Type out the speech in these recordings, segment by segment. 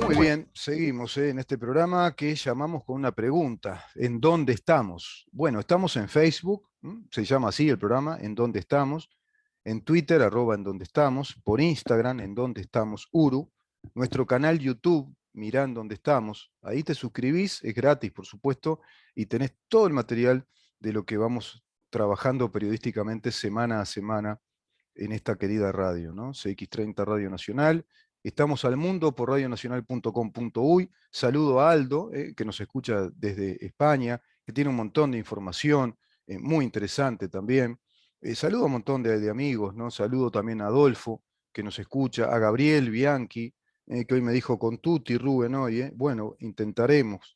Muy bien, seguimos en este programa que llamamos con una pregunta. ¿En dónde estamos? Bueno, estamos en Facebook, se llama así el programa, ¿En dónde estamos? En Twitter, @ en dónde estamos, por Instagram, en dónde estamos, Uru, nuestro canal YouTube, mirá en dónde estamos. Ahí te suscribís, es gratis, por supuesto, y tenés todo el material de lo que vamos trabajando periodísticamente semana a semana en esta querida radio, ¿no? CX30 Radio Nacional. Estamos al mundo por radionacional.com.uy. Saludo a Aldo, que nos escucha desde España, que tiene un montón de información, muy interesante también. Saludo a un montón de amigos, ¿no? Saludo también a Adolfo, que nos escucha, a Gabriel Bianchi, que hoy me dijo con Tuti, Rubén hoy. Bueno, intentaremos.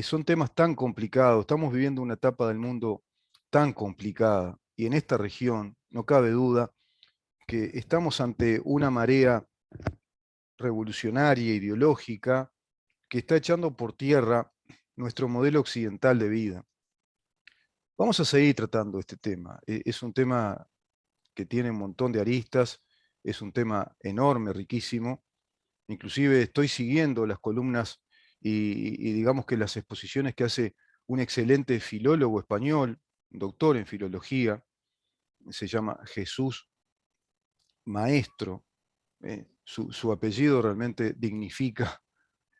Son temas tan complicados, estamos viviendo una etapa del mundo tan complicada, y en esta región no cabe duda que estamos ante una marea revolucionaria, ideológica, que está echando por tierra nuestro modelo occidental de vida. Vamos a seguir tratando este tema. Es un tema que tiene un montón de aristas, es un tema enorme, riquísimo. Inclusive estoy siguiendo las columnas y digamos que las exposiciones que hace un excelente filólogo español, doctor en filología, se llama Jesús Maestro. Su apellido realmente dignifica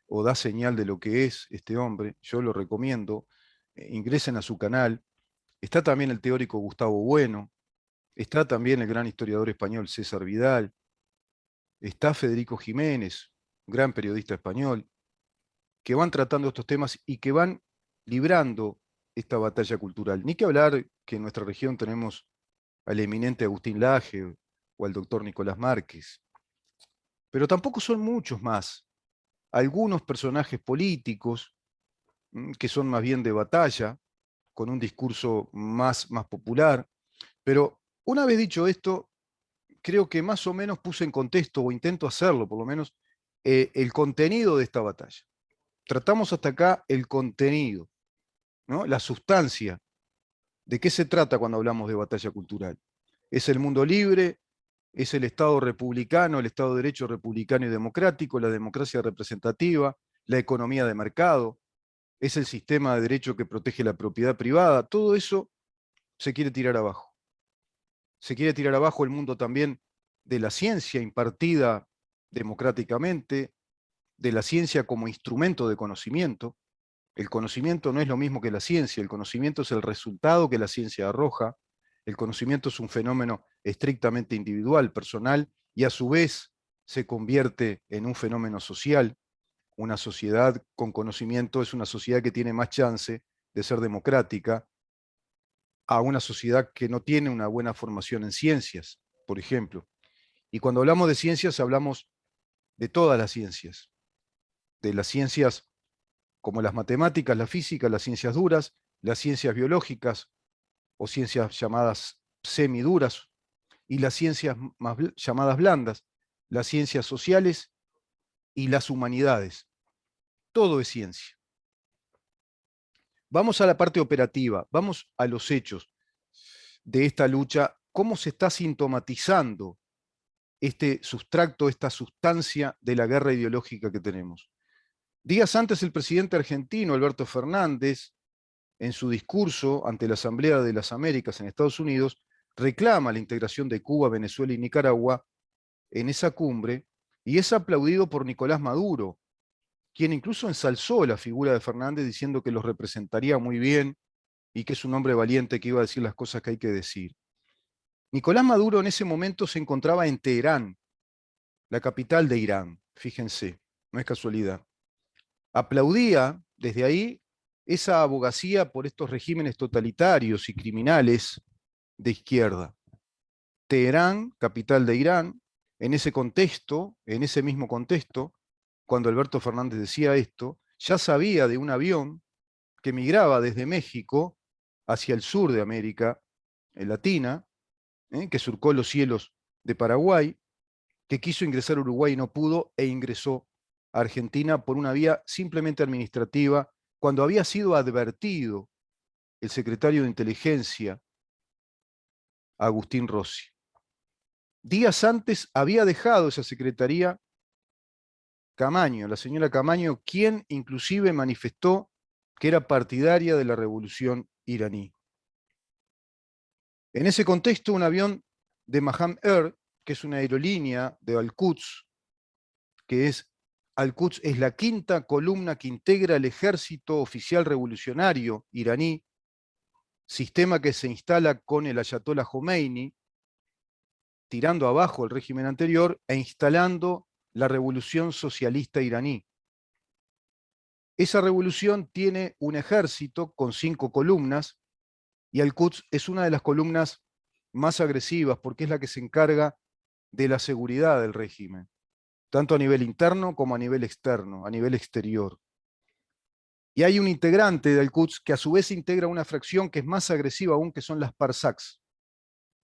o da señal de lo que es este hombre. Yo lo recomiendo. Ingresen a su canal. Está también el teórico Gustavo Bueno, está también el gran historiador español César Vidal, está Federico Jiménez, gran periodista español, que van tratando estos temas y que van librando esta batalla cultural. Ni que hablar que en nuestra región tenemos al eminente Agustín Laje o al doctor Nicolás Márquez. Pero tampoco son muchos más. Algunos personajes políticos que son más bien de batalla, con un discurso más popular. Pero una vez dicho esto, creo que más o menos puse en contexto, o intento hacerlo por lo menos, el contenido de esta batalla. Tratamos hasta acá el contenido, ¿no? La sustancia. ¿De qué se trata cuando hablamos de batalla cultural? ¿Es el mundo libre? ¿Es el Estado republicano, el Estado de Derecho republicano y democrático, la democracia representativa, la economía de mercado? ¿Es el sistema de derecho que protege la propiedad privada? Todo eso se quiere tirar abajo. Se quiere tirar abajo el mundo también de la ciencia impartida democráticamente, de la ciencia como instrumento de conocimiento. El conocimiento no es lo mismo que la ciencia, el conocimiento es el resultado que la ciencia arroja, el conocimiento es un fenómeno estrictamente individual, personal, y a su vez se convierte en un fenómeno social. Una sociedad con conocimiento es una sociedad que tiene más chance de ser democrática a una sociedad que no tiene una buena formación en ciencias, por ejemplo. Y cuando hablamos de ciencias, hablamos de todas las ciencias, de las ciencias como las matemáticas, la física, las ciencias duras, las ciencias biológicas o ciencias llamadas semiduras, y las ciencias más llamadas blandas, las ciencias sociales y las humanidades. Todo es ciencia. Vamos a la parte operativa, vamos a los hechos de esta lucha, cómo se está sintomatizando este sustracto, esta sustancia de la guerra ideológica que tenemos. Días antes, el presidente argentino, Alberto Fernández, en su discurso ante la Asamblea de las Américas en Estados Unidos, reclama la integración de Cuba, Venezuela y Nicaragua en esa cumbre, y es aplaudido por Nicolás Maduro, quien incluso ensalzó la figura de Fernández diciendo que los representaría muy bien y que es un hombre valiente que iba a decir las cosas que hay que decir. Nicolás Maduro en ese momento se encontraba en Teherán, la capital de Irán, fíjense, no es casualidad. Aplaudía desde ahí esa abogacía por estos regímenes totalitarios y criminales de izquierda. Teherán, capital de Irán, en ese contexto, en ese mismo contexto, cuando Alberto Fernández decía esto, ya sabía de un avión que migraba desde México hacia el sur de América Latina, que surcó los cielos de Paraguay, que quiso ingresar a Uruguay y no pudo, e ingresó a Argentina por una vía simplemente administrativa, cuando había sido advertido el secretario de Inteligencia, Agustín Rossi. Días antes había dejado esa secretaría Camaño, la señora Camaño, quien inclusive manifestó que era partidaria de la revolución iraní. En ese contexto, un avión de Maham Air, que es una aerolínea de Al-Quds, que es Al-Quds es la quinta columna que integra el ejército oficial revolucionario iraní, sistema que se instala con el ayatollah Khomeini, tirando abajo el régimen anterior e instalando la revolución socialista iraní. Esa revolución tiene un ejército con 5 columnas y Al-Quds es una de las columnas más agresivas porque es la que se encarga de la seguridad del régimen, tanto a nivel interno como a nivel externo, a nivel exterior. Y hay un integrante de Al-Quds que a su vez integra una fracción que es más agresiva aún, que son las Parsaks,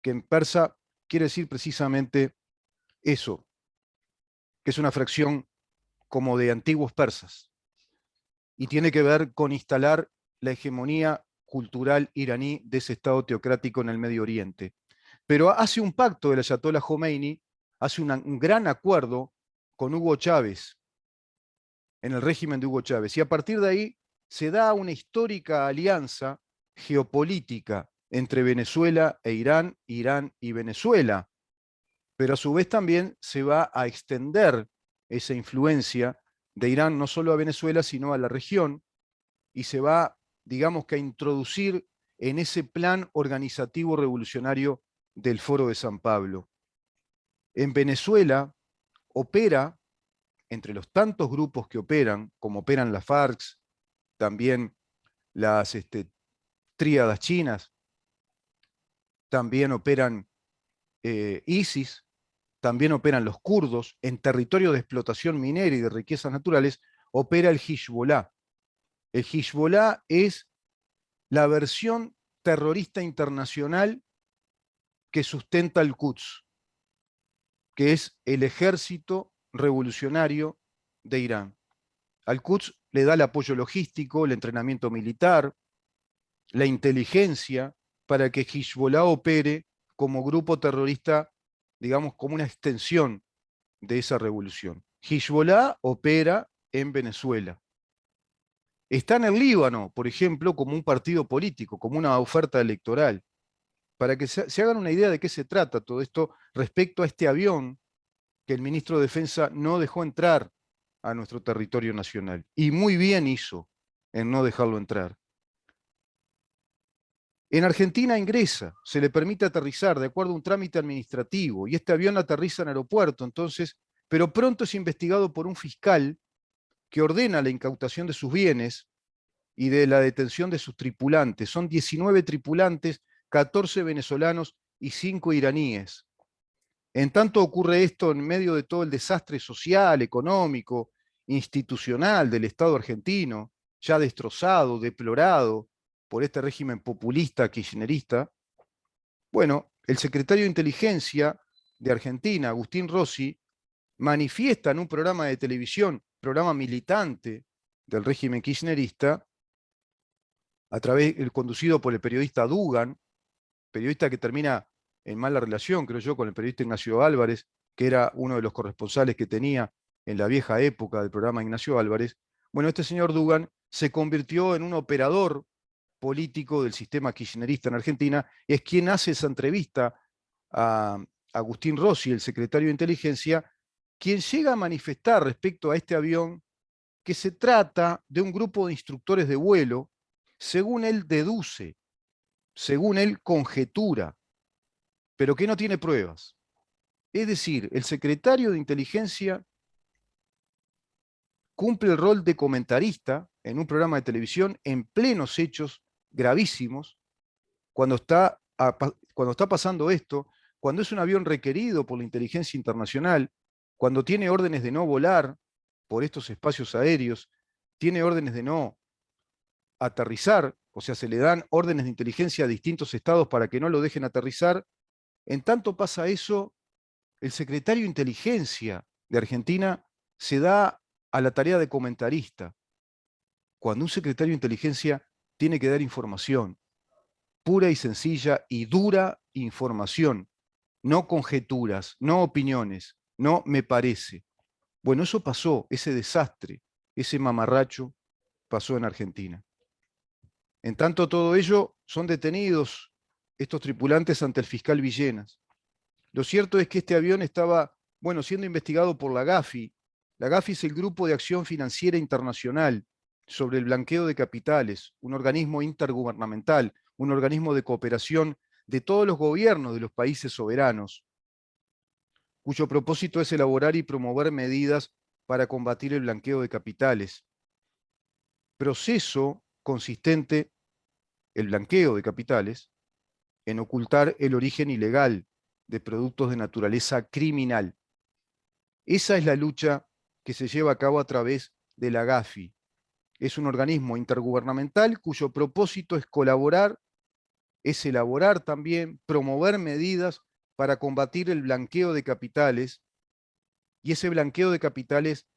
que en persa quiere decir precisamente eso, que es una fracción como de antiguos persas, y tiene que ver con instalar la hegemonía cultural iraní de ese Estado teocrático en el Medio Oriente. Pero hace un pacto el ayatollah Khomeini, hace un gran acuerdo con Hugo Chávez, en el régimen de Hugo Chávez, y a partir de ahí se da una histórica alianza geopolítica entre Venezuela e Irán, Irán y Venezuela, pero a su vez también se va a extender esa influencia de Irán no solo a Venezuela, sino a la región, y se va, digamos que a introducir en ese plan organizativo revolucionario del Foro de San Pablo. En Venezuela opera, entre los tantos grupos que operan, como operan las FARC, también las tríadas chinas, también operan ISIS, también operan los kurdos, en territorio de explotación minera y de riquezas naturales, opera el Hezbollah. El Hezbollah es la versión terrorista internacional que sustenta el Quds, que es el ejército revolucionario de Irán. Al Quds le da el apoyo logístico, el entrenamiento militar, la inteligencia para que Hezbollah opere como grupo terrorista, digamos, como una extensión de esa revolución. Hezbollah opera en Venezuela. Está en el Líbano, por ejemplo, como un partido político, como una oferta electoral. Para que se hagan una idea de qué se trata todo esto respecto a este avión que el ministro de Defensa no dejó entrar a nuestro territorio nacional. Y muy bien hizo en no dejarlo entrar. En Argentina ingresa, se le permite aterrizar de acuerdo a un trámite administrativo, y este avión aterriza en aeropuerto, entonces, pero pronto es investigado por un fiscal que ordena la incautación de sus bienes y de la detención de sus tripulantes. Son 19 tripulantes, 14 venezolanos y 5 iraníes. En tanto ocurre esto en medio de todo el desastre social, económico, institucional del Estado argentino, ya destrozado, deplorado por este régimen populista kirchnerista. Bueno, el secretario de Inteligencia de Argentina, Agustín Rossi, manifiesta en un programa de televisión, programa militante del régimen kirchnerista, conducido por el periodista Dugan, periodista que termina en mala relación, creo yo, con el periodista Ignacio Álvarez, que era uno de los corresponsales que tenía en la vieja época del programa Ignacio Álvarez. Bueno, este señor Dugan se convirtió en un operador político del sistema kirchnerista en Argentina, y es quien hace esa entrevista a Agustín Rossi, el secretario de Inteligencia, quien llega a manifestar respecto a este avión que se trata de un grupo de instructores de vuelo, según él deduce, según él conjetura, pero que no tiene pruebas. Es decir, el secretario de Inteligencia cumple el rol de comentarista en un programa de televisión en plenos hechos gravísimos, cuando está pasando esto, cuando es un avión requerido por la inteligencia internacional, cuando tiene órdenes de no volar por estos espacios aéreos, tiene órdenes de no aterrizar, o sea, se le dan órdenes de inteligencia a distintos estados para que no lo dejen aterrizar. En tanto pasa eso, el secretario de Inteligencia de Argentina se da a la tarea de comentarista, cuando un secretario de Inteligencia tiene que dar información, pura y sencilla y dura información, no conjeturas, no opiniones, no me parece. Bueno, eso pasó, ese desastre, ese mamarracho pasó en Argentina. En tanto todo ello, son detenidos estos tripulantes ante el fiscal Villenas. Lo cierto es que este avión estaba, bueno, siendo investigado por la GAFI. La GAFI es el Grupo de Acción Financiera Internacional sobre el blanqueo de capitales, un organismo intergubernamental, un organismo de cooperación de todos los gobiernos de los países soberanos, cuyo propósito es elaborar y promover medidas para combatir el blanqueo de capitales. Proceso consistente, el blanqueo de capitales, en ocultar el origen ilegal de productos de naturaleza criminal. Esa es la lucha que se lleva a cabo a través de la GAFI. Es un organismo intergubernamental cuyo propósito es colaborar, es elaborar también, promover medidas para combatir el blanqueo de capitales, y ese blanqueo de capitales,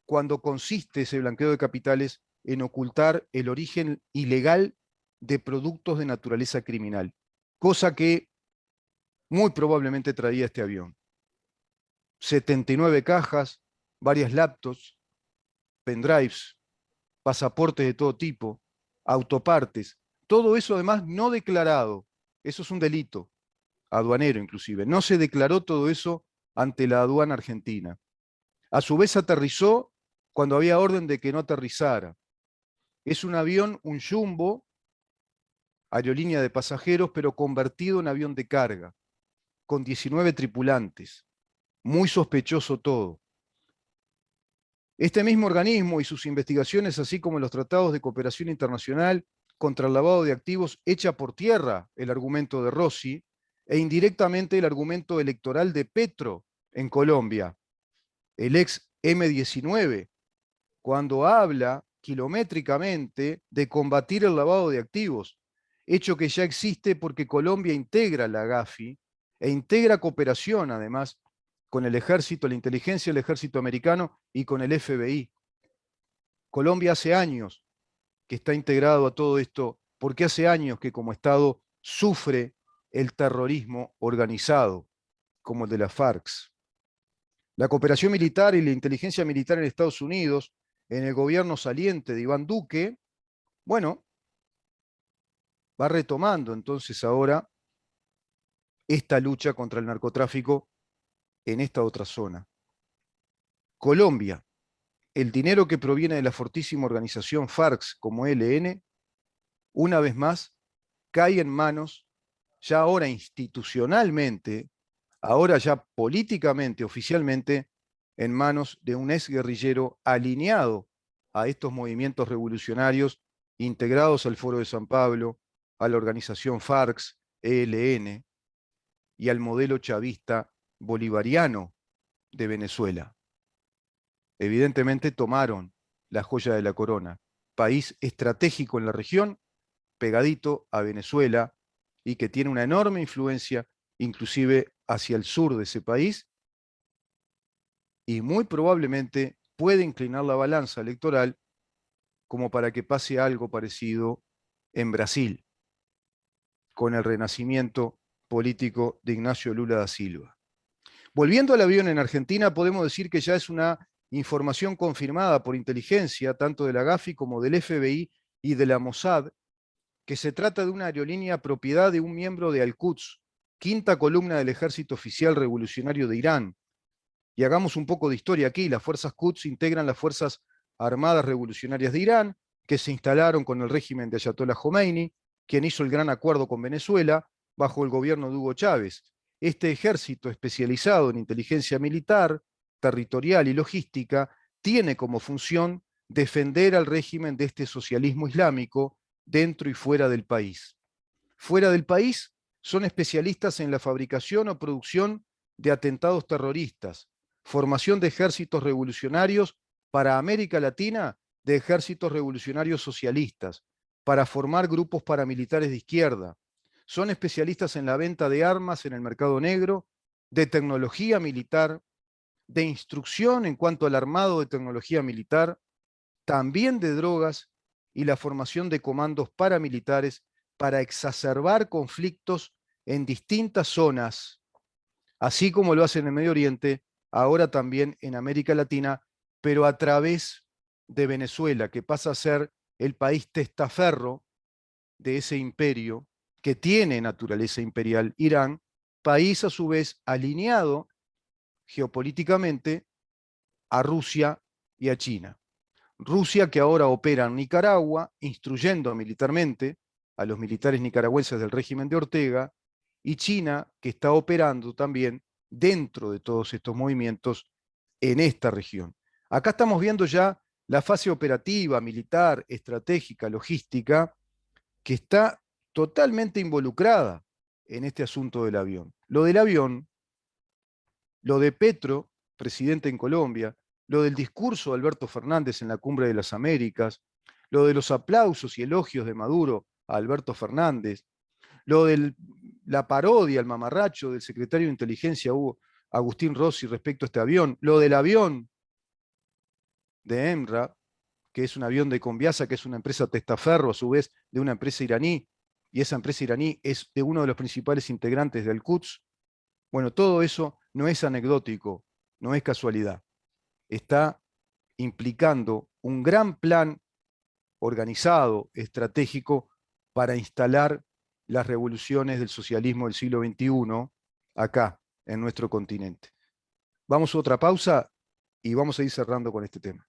cuando consiste ese blanqueo de capitales en ocultar el origen ilegal de productos de naturaleza criminal, cosa que muy probablemente traía este avión. 79 cajas, varias laptops, pendrives, pasaportes de todo tipo, autopartes, todo eso además no declarado. Eso es un delito, aduanero inclusive. No se declaró todo eso ante la aduana argentina. A su vez aterrizó cuando había orden de que no aterrizara. Es un avión, un jumbo, aerolínea de pasajeros, pero convertido en avión de carga, con 19 tripulantes. Muy sospechoso todo. Este mismo organismo y sus investigaciones, así como los tratados de cooperación internacional contra el lavado de activos, echa por tierra el argumento de Rossi e indirectamente el argumento electoral de Petro en Colombia, el ex M19, cuando habla kilométricamente de combatir el lavado de activos, hecho que ya existe porque Colombia integra la GAFI e integra cooperación además con el ejército, la inteligencia del ejército americano y con el FBI. Colombia hace años que está integrado a todo esto, porque hace años que como Estado sufre el terrorismo organizado, como el de las FARC. La cooperación militar y la inteligencia militar en Estados Unidos, en el gobierno saliente de Iván Duque, bueno, va retomando entonces ahora esta lucha contra el narcotráfico en esta otra zona. Colombia, el dinero que proviene de la fortísima organización FARC como ELN, una vez más, cae en manos, ya ahora institucionalmente, ahora ya políticamente, oficialmente, en manos de un exguerrillero alineado a estos movimientos revolucionarios integrados al Foro de San Pablo, a la organización FARC, ELN y al modelo chavista bolivariano de Venezuela. Evidentemente tomaron la joya de la corona, país estratégico en la región, pegadito a Venezuela y que tiene una enorme influencia inclusive hacia el sur de ese país, y muy probablemente puede inclinar la balanza electoral como para que pase algo parecido en Brasil, con el renacimiento político de Ignacio Lula da Silva. Volviendo al avión en Argentina, podemos decir que ya es una información confirmada por inteligencia, tanto de la GAFI como del FBI y de la Mossad, que se trata de una aerolínea propiedad de un miembro de Al-Quds, quinta columna del ejército oficial revolucionario de Irán. Y hagamos un poco de historia aquí. Las fuerzas Quds integran las Fuerzas Armadas Revolucionarias de Irán, que se instalaron con el régimen de Ayatollah Khomeini, quien hizo el gran acuerdo con Venezuela bajo el gobierno de Hugo Chávez. Este ejército especializado en inteligencia militar, territorial y logística tiene como función defender al régimen de este socialismo islámico dentro y fuera del país. Fuera del país son especialistas en la fabricación o producción de atentados terroristas, formación de ejércitos revolucionarios para América Latina, de ejércitos revolucionarios socialistas, para formar grupos paramilitares de izquierda. Son especialistas en la venta de armas en el mercado negro, de tecnología militar, de instrucción en cuanto al armado de tecnología militar, también de drogas y la formación de comandos paramilitares para exacerbar conflictos en distintas zonas, así como lo hacen en Medio Oriente, ahora también en América Latina, pero a través de Venezuela, que pasa a ser el país testaferro de ese imperio que tiene naturaleza imperial, Irán, país a su vez alineado geopolíticamente a Rusia y a China. Rusia, que ahora opera en Nicaragua, instruyendo militarmente a los militares nicaragüenses del régimen de Ortega, y China, que está operando también dentro de todos estos movimientos en esta región. Acá estamos viendo ya la fase operativa, militar, estratégica, logística, que está totalmente involucrada en este asunto del avión. Lo del avión, lo de Petro, presidente en Colombia, lo del discurso de Alberto Fernández en la Cumbre de las Américas, lo de los aplausos y elogios de Maduro a Alberto Fernández, lo de la parodia, el mamarracho del secretario de Inteligencia Hugo Agustín Rossi respecto a este avión, lo del avión de EMRA, que es un avión de Conviasa, que es una empresa testaferro, a su vez, de una empresa iraní, y esa empresa iraní es de uno de los principales integrantes del Quds. Bueno, todo eso no es anecdótico, no es casualidad. Está implicando un gran plan organizado, estratégico, para instalar las revoluciones del socialismo del siglo XXI acá, en nuestro continente. Vamos a otra pausa y vamos a ir cerrando con este tema.